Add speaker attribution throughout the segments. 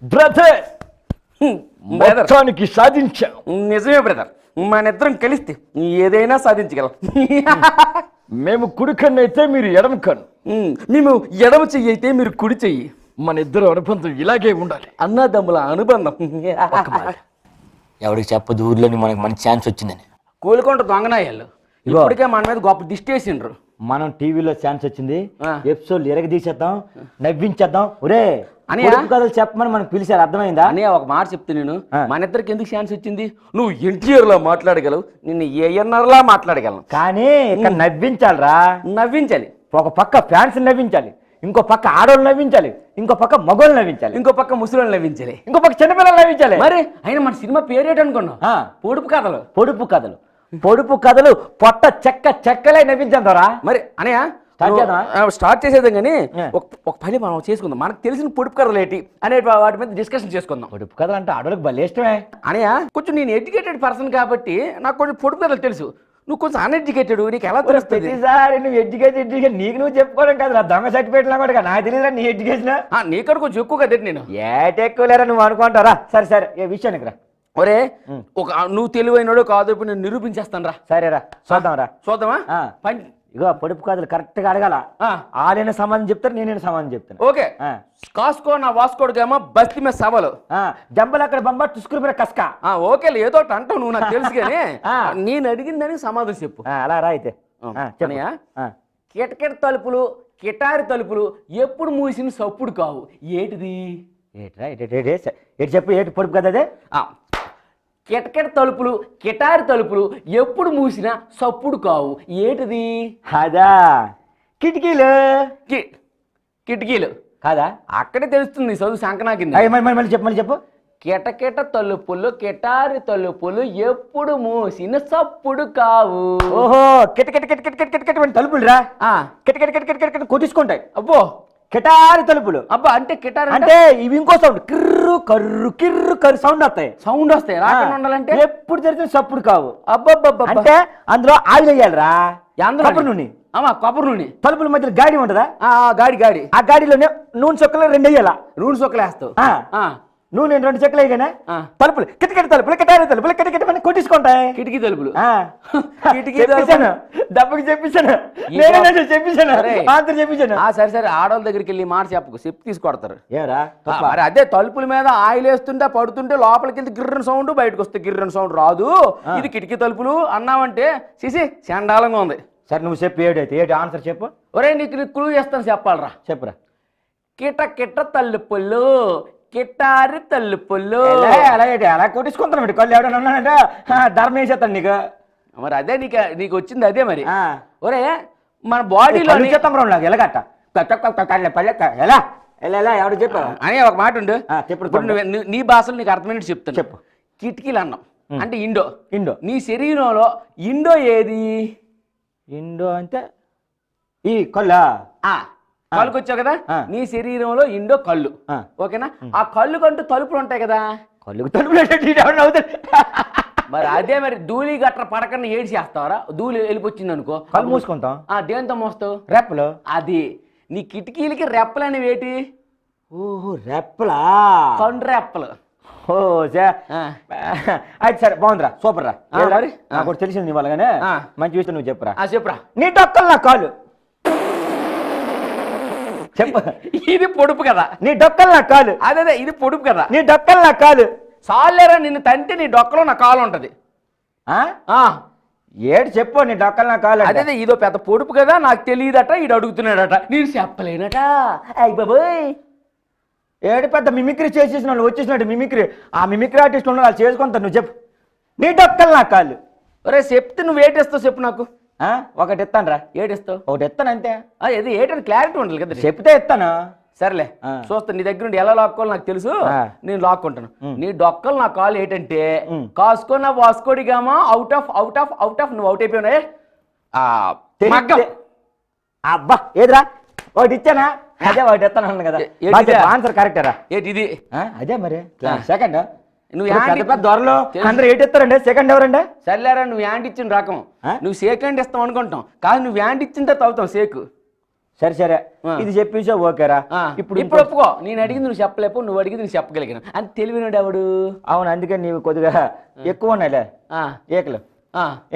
Speaker 1: Brother మొత్తానికి సాధించాం.
Speaker 2: నిజమే బ్రదర్, మన ఇద్దరం కలిస్తే ఏదైనా సాధించగలం.
Speaker 1: మేము కుడి కన్ను అయితే మీరు ఎడమ కన్ను,
Speaker 2: మేము ఎడమ చెయ్యి అయితే మీరు కుడి చెయ్యి.
Speaker 1: మన ఇద్దరు అనుబంధం ఇలాగే ఉండాలి.
Speaker 2: అన్నదమ్ముల అనుబంధం.
Speaker 3: ఎవరికి చెప్పదు ఊర్లోని మనకి మంచి ఛాన్స్ వచ్చిందని.
Speaker 2: కోలుకుంట దొంగనాయాలు ఇప్పటికే మన మీద గొప్ప దిష్టి వేసిండ్రు.
Speaker 4: మనం టీవీలో ఛాన్స్ వచ్చింది, ఎపిసోడ్ ఎరగదీసేద్దాం, నవ్వించేద్దాం. ఒరే అని కథలు చెప్పమని మనకు పిలిచారు, అర్థమైందా?
Speaker 2: అని ఒక మాట చెప్తే నేను మన ఇద్దరికి ఎందుకు ఛాన్స్ వచ్చింది? నువ్వు ఎన్టీఆర్ లా మాట్లాడగలవు, నిన్ను ఏఎన్ఆర్ లా మాట్లాడగలను,
Speaker 4: కానీ ఇక్కడ నవ్వించాలిరా.
Speaker 2: నవ్వించాలి.
Speaker 4: ఒక పక్క ఫ్యాన్స్ నవ్వించాలి, ఇంకో పక్క ఆడోళ్ళు నవ్వించాలి, ఇంకో పక్క మగోళ్ళు నవ్వించాలి,
Speaker 2: ఇంకో పక్క ముసలోళ్ళు నవ్వించాలి,
Speaker 4: ఇంకో పక్క చిన్నపిల్లలు నవ్వించాలి.
Speaker 2: మరి అయినా మన సినిమా పేరేట అనుకున్నావు? పొడుపు కథలు.
Speaker 4: పొడుపు కథలు, పొడుపు కథలు, పొట్ట చెక్కలే నవ్వించారా?
Speaker 2: మరి అనయా స్టార్ట్ చేసేద్దాం కానీ ఒక పని మనం చేసుకుందాం. మనకు తెలిసిన పొడుపు కథలు ఏంటి అనే వాటి మీద డిస్కషన్ చేసుకుందాం.
Speaker 4: పొడుపు కథలు అంటే ఆడోళ్ళకి భలే ఇష్టమే.
Speaker 2: అనయా కొంచెం నేను ఎడ్యుకేటెడ్ పర్సన్ కాబట్టి నాకు కొంచెం పొడుపు కథలు తెలుసు, నువ్వు కొంచెం అన్ఎడ్యుకేటెడ్, నీకు ఎలా తెలుస్తుంది?
Speaker 4: ప్రతిసారి నువ్వు ఎడ్యుకేటెడ్ నీకు నువ్వు చెప్పుకోవడం కాదు, నా దొంగ సర్టిఫికేట్ కూడా నాకు తెలియదురా నీ ఎడ్యుకేషన్.
Speaker 2: నీకన్నా కొంచెం ఎక్కువ కదా నేను.
Speaker 4: ఎక్కువ లేరా నువ్వు అనుకుంటారా? సరే సరే ఏ విషయానికి రా.
Speaker 2: ఒరే నువ్వు తెలివైనడు కాదు, ఇప్పుడు నేను నిరూపించేస్తాను రా.
Speaker 4: సరేరా చూద్దాం రా.
Speaker 2: చూద్దామా?
Speaker 4: ఇగో పొడుపు కథలు కరెక్ట్ గా అడగాల. ఆలైన సమాధానం చెప్తారు, నేనైనా సమాధానం చెప్తాను.
Speaker 2: ఓకే. కాసుకో నా వాసుకోడుగేమో బస్తి మీద సవాలు,
Speaker 4: జంబలు అక్కడ బొమ్మ టుస్కురు మీద కసక.
Speaker 2: ఓకే ఏదో అంటావు నువ్వు, నాకు తెలుసు కానీ నేను అడిగిన దానికి సమాధానం చెప్పు.
Speaker 4: అలా రా అయితే.
Speaker 2: కిటకిట తలుపులు, కిటారి తలుపులు ఎప్పుడు మూసిన సప్పుడు కావు, ఏటిది?
Speaker 4: ఏటి చెప్పు, ఏటి పొడుపు కథ అదే?
Speaker 2: కిటకిట తలుపులు, కిటారి తలుపులు ఎప్పుడు మూసినా సప్పుడు కావు, ఏటిది?
Speaker 4: అదా కిటికీలు.
Speaker 2: కిటికీలు
Speaker 4: కాదా?
Speaker 2: అక్కడే తెలుస్తుంది చదువు సంకనాకింది.
Speaker 4: మళ్ళీ చెప్పు, మళ్ళీ చెప్పు.
Speaker 2: కిటకిట తలుపులు, కిటారి తలుపులు ఎప్పుడు మూసిన సప్పుడు కావు.
Speaker 4: ఓహో కిటకిట కిటకిట కిటకిట కిట తలుపులు రా. కిటకిట కిటకిట కిటకిట కొట్టించుకుంటాయి.
Speaker 2: అబ్బో
Speaker 4: కిటారి తలుపులు.
Speaker 2: అబ్బా అంటే కిటారి
Speaker 4: అంటే ఇవి ఇంకో సౌండ్, కిర్రు కర్రు కిర్రు కర్రు సౌండ్ వస్తాయి.
Speaker 2: సౌండ్ వస్తాయి రాకుండా ఉండాలంటే
Speaker 4: ఎప్పుడు తెరిచిన సప్పుడు కావు.
Speaker 2: అబ్బబ్బబ్బ
Speaker 4: అంటే అందులో ఆయిల్ వేయాలిరా. కొబ్బరి నూనె.
Speaker 2: కొబ్బరి నూనె.
Speaker 4: తలుపుల మధ్యలో గాడి ఉంటదా?
Speaker 2: గాడి.
Speaker 4: ఆ గాడిలోనే నూనె చొక్కలు 2 వేయాలా.
Speaker 2: నూనె చొక్కలు వేస్తావు.
Speaker 4: నూనె 2 చెక్కలు వేయగానే తలుపులు కిటకిట తలుపులు, కిటారి తలుపులు కిటకిట పని కొట్టించుకుంటాయి.
Speaker 2: కిటికీ తలుపులు.
Speaker 4: దెబ్బకి చెప్పించాను, చెప్పించాను.
Speaker 2: సరే సరే ఆడవాళ్ళ దగ్గరికి వెళ్ళి మాట చెప్పు తీసుకొడతారు.
Speaker 4: ఏరా
Speaker 2: మరి అదే తలుపుల మీద ఆయిల్ వేస్తుంటే పడుతుంటే లోపలికి వెళ్తే గిర్రన్ సౌండ్, బయటకు వస్తే గిర్రన్ సౌండ్ రాదు. ఇది కిటికీ తలుపులు అన్నావంటే సిసి చండాలంగా ఉంది.
Speaker 4: సరే నువ్వు చెప్పు, ఏడైతే ఏడు ఆన్సర్ చెప్పు.
Speaker 2: ఒరే నీకు క్లూ చేస్తాను, చెప్పాలరా.
Speaker 4: చెప్పురా.
Speaker 2: కిట తలుపులు, కిటారి తలుపులు.
Speaker 4: అలా కొట్టించుకుంటాను కళ్ళు ఎవడన్నా ఉన్నానంటే ధర్మం వేసేస్తాను నీకు. మరి
Speaker 2: అదే నీకు వచ్చింది అదే. మరి ఒరే మన బాడీలో
Speaker 4: నాకు ఎలాగట్ట ఎలా ఎలా ఎవడు చెప్పు
Speaker 2: అని ఒక మాట ఉండు. ఇప్పుడు నీ భాషలో నీకు అర్థమైనట్టు చెప్తాను. చెప్పు. కిటికీలు అన్నాం అంటే ఇండో. నీ శరీరంలో ఇండో ఏది?
Speaker 4: ఇండో అంటే ఈ కళ్ళా.
Speaker 2: కళ్ళుకి వచ్చావు కదా, నీ శరీరంలో ఇండో కళ్ళు. ఓకేనా? ఆ కళ్ళు కంటూ తలుపులు ఉంటాయి కదా.
Speaker 4: కళ్ళుకు తలుపులు.
Speaker 2: మరి అదే మరి ధూళి గట్ర పడకన్నా ఏడు చేస్తావరా? ధూళి వెళ్ళిపోచ్చింది అనుకో,
Speaker 4: కళ్ళు మూసుకుంటాం.
Speaker 2: దేంతో మోస్తావు?
Speaker 4: రెప్పలు.
Speaker 2: అది నీ కిటికీలకి రెప్పలు అనేవి ఏంటి?
Speaker 4: ఓహో రెప్పలా.
Speaker 2: కండు రెప్పలు.
Speaker 4: ఓ అయితే సరే బాగుందిరా, సూపర్ రా. నాకు తెలిసింది నీ వాళ్ళగానే మంచి విషయం నువ్వు చెప్పురా.
Speaker 2: చెప్పురా.
Speaker 4: నీ డొక్కలు నా కాలు. చెప్పు.
Speaker 2: ఇది పొడుపు కదా.
Speaker 4: నీ డొక్కలు నా కాలు.
Speaker 2: అదే ఇది పొడుపు కదా.
Speaker 4: నీ డొక్కలు నా కాలు.
Speaker 2: సాలేరా నిన్ను తంటే నీ డొక్కలో నా కాలు ఉంటది.
Speaker 4: ఏడు చెప్పు, నీ డొక్కలు నా కాలు.
Speaker 2: అదే ఇదో పెద్ద పొడుపు కదా, నాకు తెలియదట, ఈడు అడుగుతున్నాడట, నేను చెప్పలేనట. అయ్య బాబోయ్,
Speaker 4: ఏడు పెద్ద మిమిక్రీ చేసేసిన వాళ్ళు వచ్చేసినట్టు మిమిక్రీ. ఆ మిమిక్రీ ఆర్టిస్ట్ ఉన్న వాళ్ళు చేసుకుంటారు. నువ్వు చెప్పు. నీ డొక్కలు నా కాళ్ళు.
Speaker 2: ఒరే చెప్తే నువ్వు ఏటేస్తావు చెప్పు నాకు.
Speaker 4: ఒకటి ఎత్తాను రా.
Speaker 2: ఏటేస్తావు?
Speaker 4: ఒకటి ఎత్తాను అంతే.
Speaker 2: అది ఏటని క్లారిటీ ఉండాలి కదా.
Speaker 4: చెప్తే ఎత్తాను.
Speaker 2: సరేలే చూస్తా, నీ దగ్గర నుండి ఎలా లాక్కోవాలి నాకు తెలుసు, నేను లాక్కుంటాను. నీ డొక్కలు నా కాలు ఏంటంటే కాసుకున్న Vasco da Gama out of out of out of నువ్వు అవుట్ అయిపోయినా.
Speaker 4: అబ్బా ఏదిరా ఒకటి ఇచ్చానా? అదే ఒకటి ఎత్తాను కదా. ఆన్సర్ కరెక్టేరా.
Speaker 2: ఏంటి ఇది?
Speaker 4: అదే మరి సెకండ్.
Speaker 2: నువ్వు
Speaker 4: దొరలో అందరూ ఏటి ఇస్తారండి, సెకండ్ ఎవరండి?
Speaker 2: సర్లేరా, నువ్వు యాండ్ ఇచ్చిన రకం. నువ్వు సేకండ్ ఇస్తావు అనుకుంటాం కాదు, నువ్వు యాండ్ ఇచ్చిన తర్వాత అవుతాం సేకు.
Speaker 4: సరే సరే ఇది చెప్పేసా ఓకేరా.
Speaker 2: ఇప్పుడు ఒప్పుకో, నేను అడిగింది నువ్వు చెప్పలేపు, నువ్వు అడిగింది నువ్వు చెప్పగలిగాను అని తెలివినాడు ఎవడు?
Speaker 4: అవును, అందుకే నీవు కొద్దిగా ఎక్కువ ఉన్నాయిలే ఏకలు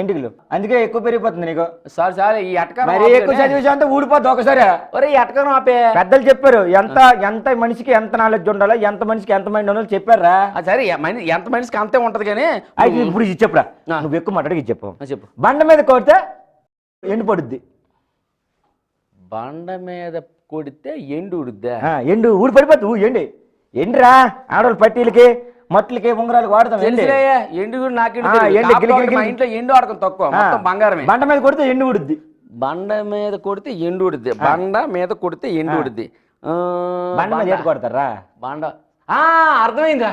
Speaker 4: ఎంటికలు, అందుకే ఎక్కువ పెరిగిపోతుంది నీకు.
Speaker 2: సార్ ఈ అటక
Speaker 4: మరి ఎక్కువ చదివేసా అంతా ఊడిపోద్ది ఒకసారి.
Speaker 2: ఒరే ఈ అటకం ఆపే.
Speaker 4: పెద్దలు చెప్పారు ఎంత మనిషికి ఎంత నాలెడ్జ్ ఉండాలో, ఎంత మనిషికి ఎంత మైండ్ ఉండాలో చెప్పారా.
Speaker 2: సరే ఎంత మనిషికి అంతే ఉంటది కానీ
Speaker 4: అయితే ఇప్పుడు ఇది చెప్పురా, నువ్వు ఎక్కువ మాట్లాడి ఇది చెప్పు.
Speaker 2: చెప్పు.
Speaker 4: బండ మీద కొడితే ఎండు పడుద్ది.
Speaker 2: బండ మీద కొడితే ఎండు ఉడుద్దా?
Speaker 4: ఎండు ఊడి పడిపోద్ది. ఎండిరా ఆడవాళ్ళు పట్టీలకి మట్లకి ఉంగరాలకు వాడతాం.
Speaker 2: ఎండు కూడా నాకు ఇంట్లో ఎండు ఆడకం తక్కువ, మొత్తం బంగారమే.
Speaker 4: బండ మీద కొడితే ఎండు ఉడుద్ది.
Speaker 2: బండ మీద కొడితే ఎండు ఉడుద్ది. బండ మీద కొడితే ఎండు ఉడుద్ది.
Speaker 4: బండ మీద కొడతారా?
Speaker 2: బండ అర్థమైందా?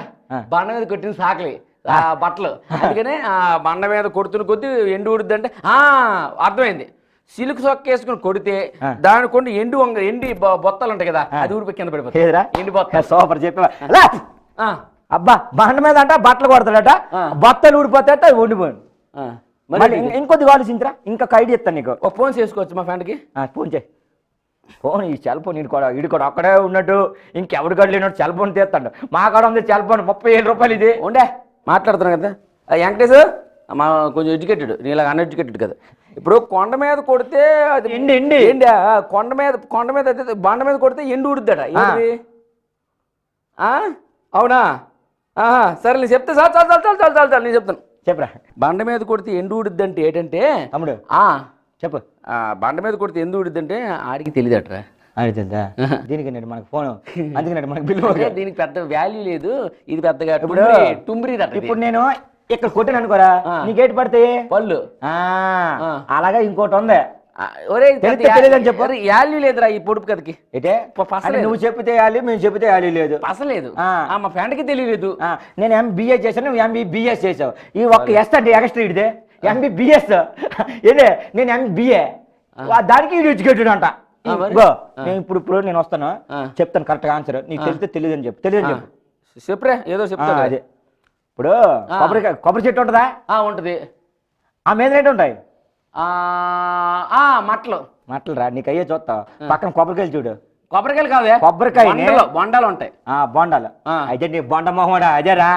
Speaker 2: బండ మీద కొట్టిన సాకలి బట్టలు, అందుకనే బండ మీద కొడుతున్న కొద్ది ఎండు ఉడుద్ది అంటే అర్థమైంది. సిలుకు సొక్క వేసుకుని కొడితే దాని కొన్ని ఎండి బొత్తలు ఉంటాయి కదా, అది ఊడిపోయి కింద పడిపోతుంది. ఎండి బొత్త.
Speaker 4: సూపర్ చెప్పా. అబ్బా బండ మీద అంట బట్టలు కొడతాడట, బొత్తలు ఊడిపోతాయట, అది వండిపోయాడు. ఇంకొద్ది ఆలోచించరా, ఇంకా ఐడియా ఇస్తాను నీకు.
Speaker 2: ఒక ఫోన్ చేసుకోవచ్చు మా ఫ్రెండ్కి.
Speaker 4: ఫోన్ చేయి. ఫోన్ ఈ సెల్ ఫోన్ వీడి కూడా అక్కడే ఉన్నట్టు ఇంకెవరి కాడ లేనట్టు సెల్ ఫోన్ తీస్తాడు. మా కాడ ఉంది సెల్ ఫోన్ 30,000 రూపాయలు. ఇది
Speaker 2: ఉండే మాట్లాడుతున్నాను కదా వెంకటేష్, మా కొంచెం ఎడ్యుకేటెడ్, నీలాగా అన్ఎడ్యుకేటెడ్ కదా. ఇప్పుడు కొండ మీద కొడితే అది ఎండి కొండ మీద బండ మీద కొడితే ఎండు ఉడుద్దట. అవునా? సరే నేను చెప్తే చాలు నేను చెప్తాను.
Speaker 4: చెప్పరా.
Speaker 2: బండ మీద కొడితే ఎండు ఉడుద్ది అంటే ఏంటంటే
Speaker 4: తమ్ముడు చెప్పు.
Speaker 2: బండ మీద కొడితే ఎందు ఉడుద్ది అంటే ఆడికి తెలియదట్రా.
Speaker 4: అడుగుతుందా? దీనికి మనకు ఫోన్, అందుకని మనకు బిల్లు.
Speaker 2: దీనికి పెద్ద వాల్యూ లేదు, ఇది పెద్దగా టుంబ్రీ.
Speaker 4: ఇప్పుడు నేను ఇక్కడ కొట్టిన అనుకోరా, నీకేటి పడతాయి
Speaker 2: పళ్ళు.
Speaker 4: అలాగా ఇంకోటి ఉంది,
Speaker 2: తెలియదని చెప్పు. వాల్యూ లేదురా ఈ పొడుపు కథకి.
Speaker 4: నువ్వు చెప్పితే యాలి, మేము చెప్పితే యాలి లేదు.
Speaker 2: అసలేదు మా ఫ్రెండ్కి తెలియలేదు.
Speaker 4: నేను MBA చేశాను, నువ్వు MBBS చేసావు. ఈ ఒక్క ఎస్ అంటే ఎక్స్ట్రా ఇదే MBBS ఏదే, నేను MBA, దానికి ఎడ్యుకేటెడ్ అంట. నేను ఇప్పుడు నేను వస్తాను, చెప్తాను కరెక్ట్ గా ఆన్సర్. నీకు తెలిస్తే తెలియదని చెప్పు. తెలియదని చెప్పు.
Speaker 2: చెప్పురే ఏదో చెప్తా.
Speaker 4: అదే ఇప్పుడు కొబ్బరి చెట్టు ఉంటుందా?
Speaker 2: ఉంటది.
Speaker 4: ఆ మీద రేటు ఉంటాయి మట్టలు రా. నీకు అయ్యే చూస్తావు, పక్కన కొబ్బరికాయలు చూడు.
Speaker 2: కొబ్బరికాయలు కాదే,
Speaker 4: కొబ్బరికాయ
Speaker 2: బొండాలు ఉంటాయి.
Speaker 4: బొండాలు అయితే నీ బొండ మొహడా అదేరా.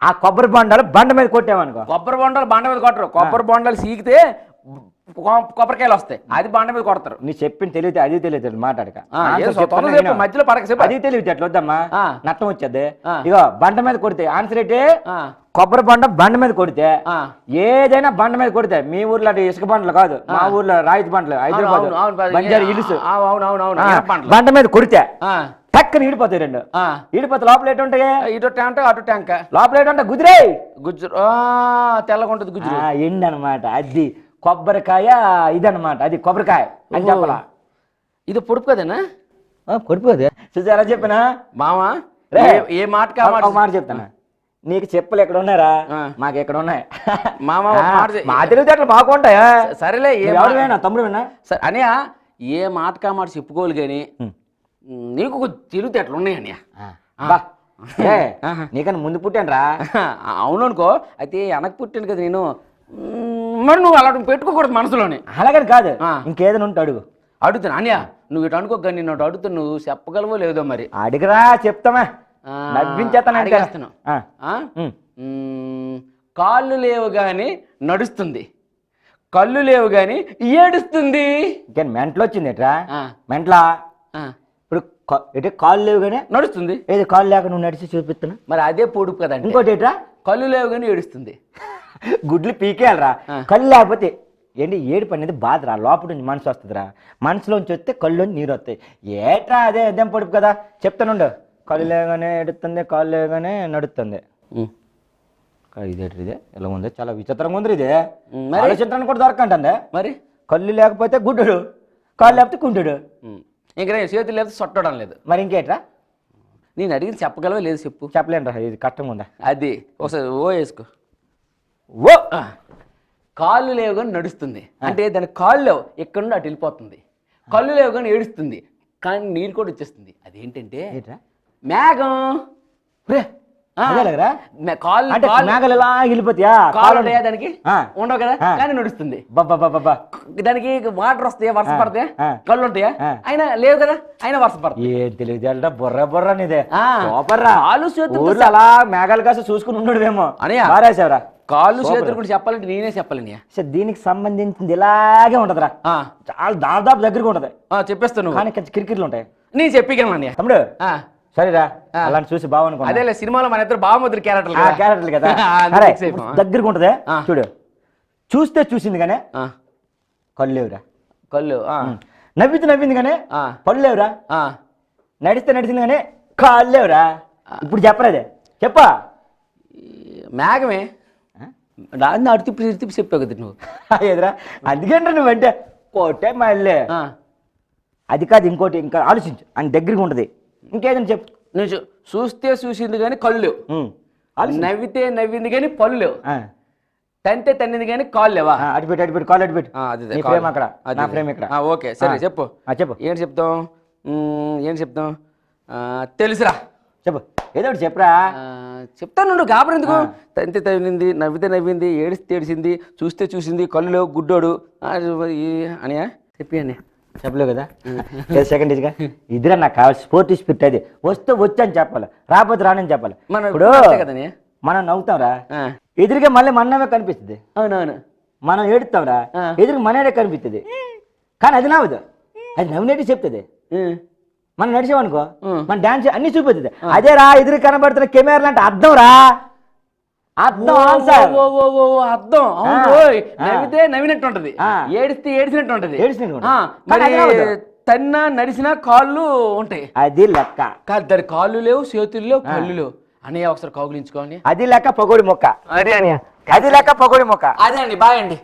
Speaker 4: ఆ కొబ్బరి బొండాలు బండ మీద కొట్టామనుకో.
Speaker 2: కొబ్బరి బొండాలు బండ మీద కొట్టరు. కొబ్బరి బొండాలు సీకితే కొబ్బరికాయలు వస్తాయి, అది బండ మీద కొడతారు.
Speaker 4: నీ చెప్పింది తెలియతే అది తెలియదు మాట్లాడక
Speaker 2: మధ్యలో పడక
Speaker 4: అది తెలియదు. అట్లా వద్దమ్మా, నష్టం వచ్చేది. ఇగో బండ మీద కొడితే ఆన్సర్ ఏంటి? కొబ్బరి బండ మీద కొడితే, ఏదైనా బండ మీద కొడితే. మీ ఊర్లో అంటే ఇసుక బండ్లు కాదు, మా ఊర్లో రాయితీ బండ్లు, హైదరాబాద్ బంజారా హిల్స్. బండ మీద కొడితే పక్కన ఈడిపోతాయి రెండు. ఈడిపోతే లోపల ఎటు ఉంటాయి?
Speaker 2: ఇటు ట్యాంక్ అటు ట్యాంక్.
Speaker 4: లోపల ఎటు ఉంటాయి? గుజరే
Speaker 2: గుజ్జు తెల్లగా ఉంటుంది గుజ్జు.
Speaker 4: ఎండి అనమాట అది. కొబ్బరికాయ ఇదనమాట, అది కొబ్బరికాయ అని చెప్పాలా.
Speaker 2: ఇది పొడుపు కదేనా?
Speaker 4: పొడుపు కదే. చూసారా చెప్పినా మామా.
Speaker 2: ఏ మాట
Speaker 4: మాట చెప్తానా, నీకు చెప్పులు ఎక్కడ ఉన్నారా? మాకు ఎక్కడ ఉన్నాయి
Speaker 2: మామ.
Speaker 4: మా తెలివితేటలు బాగుంటాయా?
Speaker 2: సరేలే,
Speaker 4: ఎవరివేనా తమ్ముడు విన్నా
Speaker 2: అనియా. ఏ మాట కామాట చెప్పుకోవాలి కానీ నీకు తెలివితేటలు ఉన్నాయి అనియా.
Speaker 4: నీకన్నా ముందు పుట్టాను రా.
Speaker 2: అవును అనుకో. అయితే వెనక్కి పుట్టాను కదా నేను. మరి నువ్వు అలా పెట్టుకోకూడదు మనసులోనే.
Speaker 4: అలాగని కాదు, ఇంకేదైనా ఉంటే అడుగు.
Speaker 2: అడుగుతాను అనియా. నువ్వు ఇటు అనుకో, కానీ నేను అడుగుతాను, నువ్వు చెప్పగలవో లేదో మరి.
Speaker 4: అడిగరా చెప్తామా, నవ్వించేస్తాను.
Speaker 2: కాళ్ళు లేవు గాని నడుస్తుంది, కళ్ళు లేవు గాని ఏడుస్తుంది.
Speaker 4: మెంటలు వచ్చింది ఎట్రా? మెంటలా? ఇప్పుడు కాళ్ళు లేవు గానీ
Speaker 2: నడుస్తుంది.
Speaker 4: ఏది కాళ్ళు లేక నువ్వు నడిచి చూపిస్తున్నా?
Speaker 2: మరి అదే పొడుపు కదండి.
Speaker 4: ఇంకోటి ఎట్రా?
Speaker 2: కళ్ళు లేవు గాని ఏడుస్తుంది.
Speaker 4: గుడ్లు పీకేయాలరా. కళ్ళు లేకపోతే ఏంటి ఏడుపు అనేది బాధరా, లోపల నుంచి మనసు వస్తుందిరా. మనసులోంచి వస్తే కళ్ళుని నీరు వస్తాయి. ఏట్రా అదే అదేం పొడుపు కదా. చెప్తానుండు. కళ్ళు లేగానే ఎడుతుంది, కాళ్ళు లేగానే నడుస్తుంది. ఇదే ఎలా ఉంది? చాలా విచిత్రంగా ఉంది ఇదే. ఆలోచించడానికి కూడా దొరకంటుందే.
Speaker 2: మరి
Speaker 4: కళ్ళు లేకపోతే గుడ్డుడు, కాళ్ళు లేకపోతే కుంటుడు,
Speaker 2: ఇంకా చేతులు లేకపోతే సొట్టడం లేదు.
Speaker 4: మరి ఇంకేట్రా?
Speaker 2: నేను అడిగింది చెప్పగలవా లేదు చెప్పు.
Speaker 4: చెప్పలేనురా, ఇది కష్టంగా ఉందా?
Speaker 2: అది ఒకసారి వేసుకో.
Speaker 4: ఓ
Speaker 2: కాళ్ళు లేవు కానీ నడుస్తుంది అంటే దాని కాళ్ళు లేవు, ఇక్కడ నుండి అటు వెళ్ళిపోతుంది. కళ్ళు లేవు కానీ ఏడుస్తుంది, కానీ నీరు కూడా వచ్చేస్తుంది. అదేంటంటే మేఘం.
Speaker 4: అదేలేరా
Speaker 2: కాళ్ళు
Speaker 4: అంటే మేఘలు ఇలా వెళ్ళిపోతాయా
Speaker 2: కాళ్ళు ఉంటాయా దానికి
Speaker 4: ఆ.
Speaker 2: ఉండవు కదా
Speaker 4: ఆ.
Speaker 2: కానీ నడుస్తుంది
Speaker 4: బాబా
Speaker 2: దానికి వాటర్ వస్తాయా వర్షం పడతాయా
Speaker 4: ఆ.
Speaker 2: కళ్ళు ఉంటాయా
Speaker 4: ఆ.
Speaker 2: అయినా లేవు కదా అయినా వర్షం పడతాయి
Speaker 4: ఏం తెలియదు బుర్ర నీదే
Speaker 2: ఆ.
Speaker 4: సూపర్రా
Speaker 2: కాళ్ళు చేతులతో
Speaker 4: ఊర్లో అలా మేఘాలు కాస్త చూసుకుని ఉండడమేమో
Speaker 2: అనయ్య.
Speaker 4: బారేసావురా
Speaker 2: కాళ్ళు చేతులు కూడా చెప్పాలంటే నేనే చెప్పాలని
Speaker 4: దీనికి సంబంధించింది ఇలాగే ఉంటదిరా చాలా దాదాపు దగ్గరగా ఉంటది
Speaker 2: చెప్పేస్తాను
Speaker 4: కానీ కొంచెం కిరికిరిలు ఉంటాయి
Speaker 2: నేను చెప్పగలను
Speaker 4: తమ్ముడు సరేరా అలాంటి చూసి బావనుకో
Speaker 2: అదేలే సినిమాలో మన ఇద్దరు బావమతులు
Speaker 4: క్యారెక్టర్లు కదా అరే, దగ్గరగా ఉంటది చూడు చూస్తే చూసింది కానీ కళ్ళు లేవురా
Speaker 2: కళ్ళు
Speaker 4: నవ్వింది కానీ పళ్ళు లేవురా నడిచింది కానీ కాళ్ళు లేవురా ఇప్పుడు చెప్పరాదే చెప్పా
Speaker 2: మేఘమే రాని అటు తిప్పి చెప్పావు కదా నువ్వు
Speaker 4: ఎదురా అందుకేంట్రా నువ్వంటే కోటే మళ్ళీ అది కాదు ఇంకోటి ఇంకా ఆలోచించు ఆయన దగ్గరగా ఉంటది ఇంకేదని చెప్పు
Speaker 2: నువ్వు చూస్తే చూసింది కానీ కళ్ళు లేవు నవ్వితే నవ్వింది కానీ పళ్ళు లేవు తంతే తన్నింది కానీ కాళ్ళు లేవా
Speaker 4: అటుపెట్టు కాళ్ళు అటుపెట్టు నీ ఫ్రేమ్ అక్కడ నా ఫ్రేమ్ ఇక్కడ
Speaker 2: ఓకే సరే చెప్పు
Speaker 4: చెప్పు
Speaker 2: ఏంటి చెప్తాం తెలుసురా
Speaker 4: చెప్పు ఏదో ఒకటి చెప్పరా
Speaker 2: చెప్తాను నువ్వు గాబరు ఎందుకు తంతే తవ్వింది నవ్వితే నవ్వింది ఏడిస్తే ఏడిసింది చూస్తే చూసింది కళ్ళు లేవు గుడ్డోడు అనియా చెప్పి అని
Speaker 4: చెప్పలేవు కదా సెకండ్ గా ఇదిరా నాకు కావాలి స్పోర్టివ్ స్పిరిట్ అది వస్తే వచ్చని చెప్పాలి రాకపోతే రానని చెప్పాలి ఇప్పుడు మనం నవ్వుతాంరా ఎదురుగా మళ్ళీ మనమే కనిపిస్తుంది
Speaker 2: అవునవును
Speaker 4: మనం ఏడుతాంరా ఎదురుగా మననే కనిపిస్తుంది కానీ అది నవ్వదు అది నవ్వునేటి చెప్తుంది మనం నడిచామనుకో మన డాన్స్ అన్ని చూపిస్తుంది అదే రా ఎదురు కనబడుతున్న కెమెరా అంటే అర్థం రా అర్థం
Speaker 2: అర్థం నవ్వితే నవ్వినట్టు ఉంటది ఏడిస్తే ఏడిసినట్టు ఉంటది తన్నా నడిచిన కాళ్ళు ఉంటాయి
Speaker 4: అది లెక్క
Speaker 2: కాదు దాని కాళ్ళు లేవు చేతులు లేవు కళ్ళు లేవు అనే ఒకసారి కౌగులించుకోని
Speaker 4: అది లెక్క పొగోడి మొక్క
Speaker 2: అదే అని
Speaker 4: అది లెక్క పొగోడి మొక్క
Speaker 2: అదే అండి బాయ్ అండి